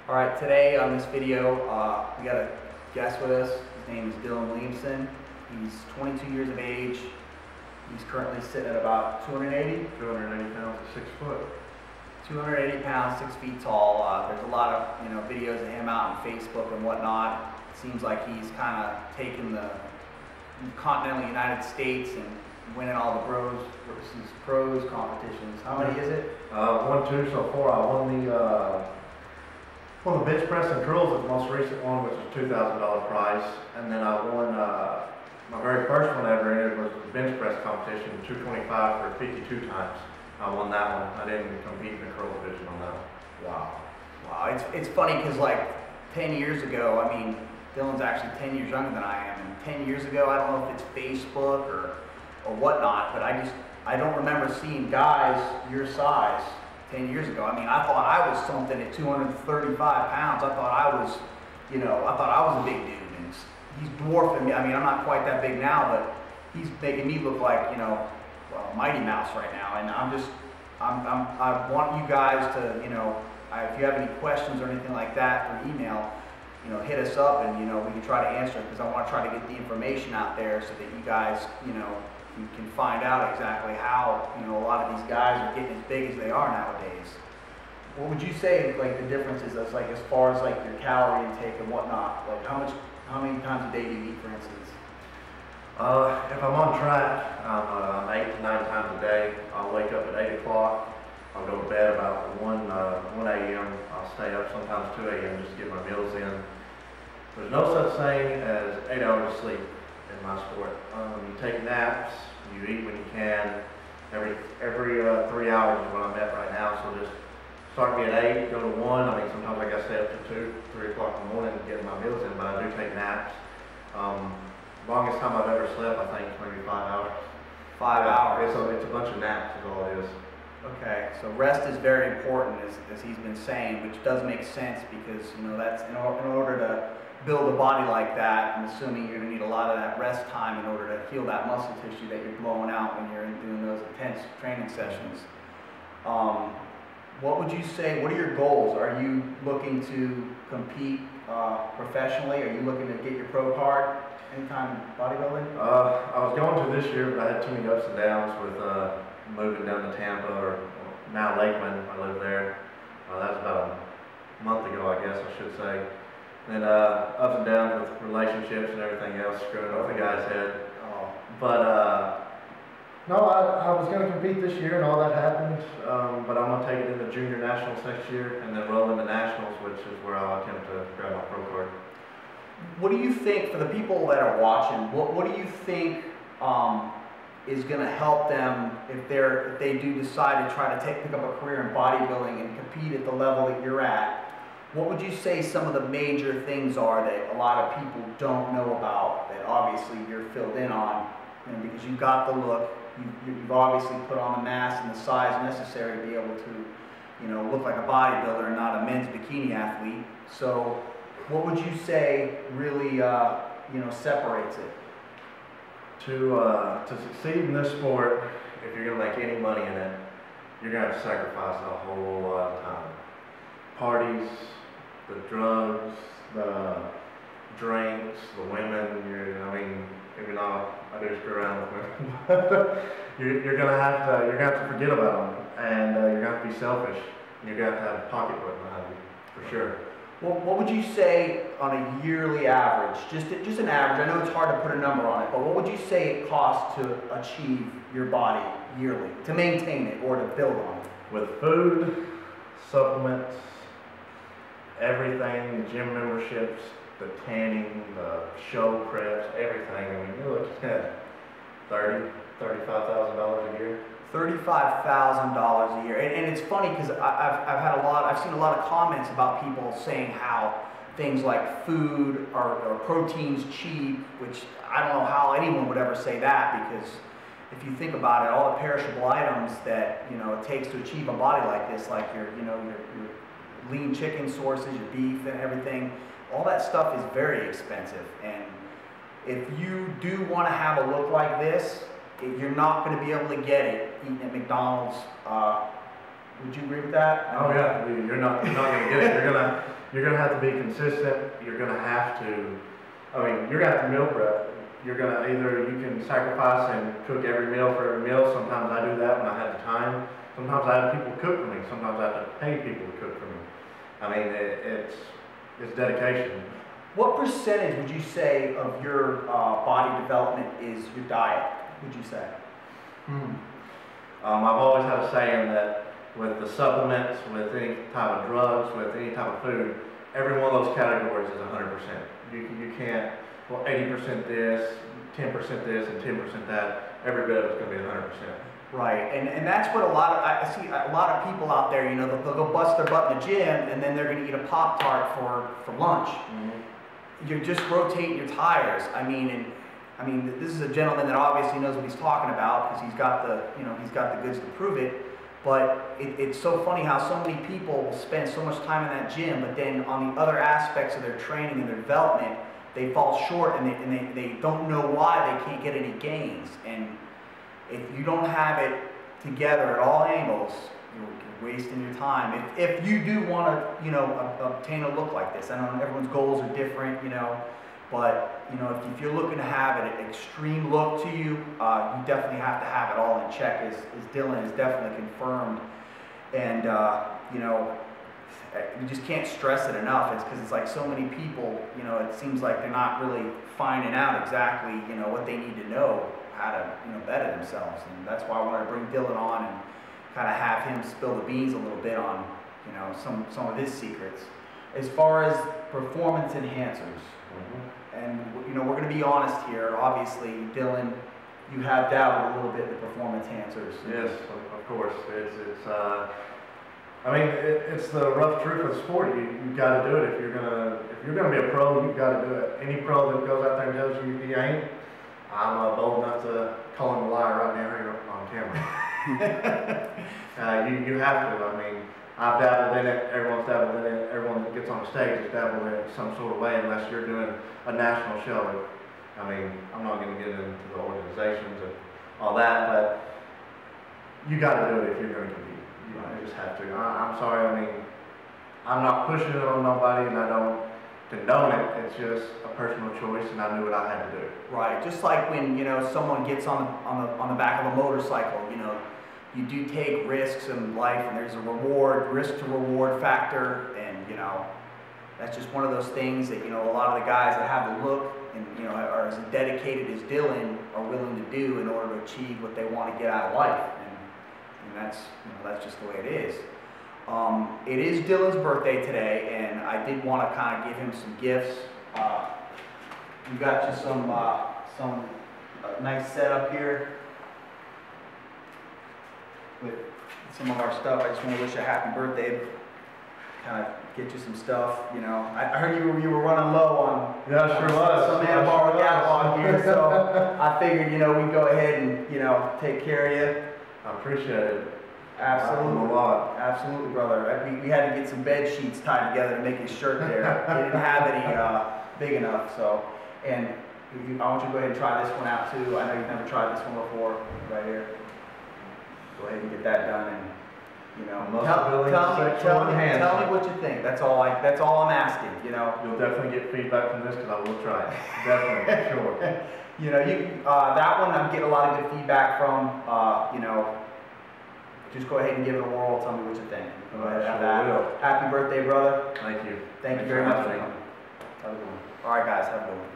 All right, today on this video, we got a guest with us. His name is Dillon Williamson. He's 22 years of age. He's currently sitting at about 280 pounds at 6 foot. 280 pounds, 6 feet tall. There's a lot of videos of him out on Facebook and whatnot. It seems like he's kind of taken the continental United States and winning all the pros versus pros competitions. How many is it? 1, 2, so 4. I won the bench press and curls at the most recent one, which was $2,000 prize, and then I won my very first one I ever entered was the bench press competition, 225 for 52 times. I won that one. I didn't compete in the curl division on that one. Wow. It's funny because like 10 years ago, I mean, Dillon's actually 10 years younger than I am, and 10 years ago, I don't know if it's Facebook or whatnot, but I don't remember seeing guys your size 10 years ago. I mean, I thought I was something at 235 pounds. I thought I was, a big dude, and he's dwarfing me. I mean, I'm not quite that big now, but he's making me look like, Mighty Mouse right now. And I want you guys to, if you have any questions or anything like that through email, hit us up and, we can try to answer it, because I want to try to get the information out there so that you guys, you can find out exactly how, a lot of these guys are getting as big as they are nowadays. What would you say, like, the difference is, as far as, like, your calorie intake and whatnot? Like, how many times a day do you eat, for instance? If I'm on track, I'm 8 to 9 times a day. I'll wake up at 8 o'clock. I'll go to bed about 1 a.m. I'll stay up sometimes 2 a.m. just to get my meals in. There's no such thing as 8 hours of sleep in my sport. You take naps, you eat when you can. Every 3 hours is what I'm at right now. So just start me at 8, go to 1. I mean, sometimes I got to stay up to 2, 3 o'clock in the morning getting my meals in, but I do take naps. Longest time I've ever slept, I think, is maybe 5 hours. 5 hours. It's a bunch of naps is all it is. Okay, so rest is very important, as he's been saying, which does make sense, because that's in order to build a body like that. I'm assuming you're going to need a lot of that rest time in order to heal that muscle tissue that you're blowing out when you're doing those intense training sessions. What would you say? What are your goals? Are you looking to compete professionally? Are you looking to get your pro card anytime in bodybuilding? I was going to this year, but I had too many ups and downs with moving down to Tampa, or now Lakeland. I live there. That was about a month ago, I guess I should say. And ups and downs with relationships and everything else, screwing up the guy's head. But no, I was going to compete this year, and all that happened. But I'm going to take it into junior nationals next year, and then roll into nationals, which is where I'll attempt to grab my pro card. What do you think, for the people that are watching, what do you think is going to help them if they do decide to try to pick up a career in bodybuilding and compete at the level that you're at? What would you say some of the major things are that a lot of people don't know about, that obviously you're filled in on, because you've got the look, you've obviously put on the mass and the size necessary to be able to, look like a bodybuilder and not a men's bikini athlete. So what would you say really, separates it? To succeed in this sport, if you're going to make any money in it, you're going to have to sacrifice a whole lot of time. Parties, the drugs, the drinks, the women. Even though I do screw around with women, you're going to have to forget about them, and you're going to have to be selfish. You're going to have a pocketbook behind you, for sure. Well, what would you say on a yearly average, just an average? I know it's hard to put a number on it, but what would you say it costs to achieve your body yearly, to maintain it or to build on it? With food, supplements, everything, the gym memberships, the tanning, the show preps, everything. I mean, you're looking at $30,000, $35,000 a year. $35,000 a year, and it's funny because I've seen a lot of comments about people saying how things like food or protein's cheap, which I don't know how anyone would ever say that, because if you think about it, all the perishable items that it takes to achieve a body like this, like your lean chicken sources, your beef and everything, all that stuff is very expensive. And if you do want to have a look like this, you're not going to be able to get it eating at McDonald's Would you agree with that? Oh yeah, you're not going to get it. You're gonna have to be consistent. You're gonna have to. I mean, you're gonna have to meal prep. You're gonna you can sacrifice and cook every meal for every meal. Sometimes I do that when I have the time. Sometimes I have people cook for me. Sometimes I have to pay people to cook for me. I mean, it's dedication. What percentage would you say of your body development is your diet? Would you say? I've always had a saying that with the supplements, with any type of drugs, with any type of food, every one of those categories is 100%. You can't, well, 80% this, 10% this, and 10% that. Every bit of it's going to be 100%. Right, and that's what I see a lot of people out there, you know, they'll go bust their butt in the gym and then they're going to eat a Pop-Tart for lunch. You're just rotating your tires. I mean, this is a gentleman that obviously knows what he's talking about because he's got the goods to prove it. But it's so funny how so many people will spend so much time in that gym, but then on the other aspects of their training and their development, they fall short and they don't know why they can't get any gains. And if you don't have it together at all angles, you're wasting your time. If you do want to, you know, obtain a look like this, I know everyone's goals are different, you know, but you know, if you're looking to have an extreme look to you, you definitely have to have it all in check, as Dillon has definitely confirmed. And you know, you just can't stress it enough. It's because it's like so many people, you know, it seems like they're not really finding out exactly, you know, what they need to know, how to, you know, better themselves. And that's why I wanted to bring Dillon on and kind of have him spill the beans a little bit on, you know, some of his secrets. As far as performance enhancers, and you know, we're going to be honest here. Obviously, Dillon, you have dabbled a little bit in the performance enhancers. Yes, of course. I mean, it's the rough truth of the sport. You've got to do it if you're gonna be a pro. You've got to do it. Any pro that goes out there and tells you he ain't, I'm bold enough to call him a liar right now here on camera. You have to. I mean, I've dabbled in it. Everyone's dabbled in it. Everyone that gets on the stage has dabbled in it some sort of way, unless you're doing a national show. I mean, I'm not going to get into the organizations and all that, but you got to do it if you're going to compete. You just have to. I'm sorry. I mean, I'm not pushing it on nobody, and I don't condone it. It's just a personal choice, and I knew what I had to do. Right. Just like when, you know, someone gets on the back of a motorcycle, you know, you do take risks in life, and there's a risk to reward factor, and you know, that's just one of those things that, you know, a lot of the guys that have the look and, you know, are as dedicated as Dillon are willing to do in order to achieve what they want to get out of life, and that's, you know, that's just the way it is. It is Dillon's birthday today, and I did want to kind of give him some gifts. We got you some nice setup here with some of our stuff. I just want to wish you a happy birthday. Kind of get you some stuff, you know. I heard you were running low on some Anabolic Outlaws here, so I figured, you know, we'd go ahead and, you know, take care of you. I appreciate it. Absolutely. A lot. Absolutely, brother. We had to get some bed sheets tied together to make his shirt there. He didn't have any big enough, so. And I want you to go ahead and try this one out too. I know you've never tried this one before, right here. Go ahead and get that done, and you know, tell me what you think. That's all I'm asking. You know, you'll definitely get feedback from this because I will try it. Definitely, sure. You know, that one I'm getting a lot of good feedback from. You know, just go ahead and give it a whirl. Tell me what you think. Go ahead and have that. Happy birthday, brother. Thank you. Thank you very much for coming. Have a good one. All right, guys, have a good one.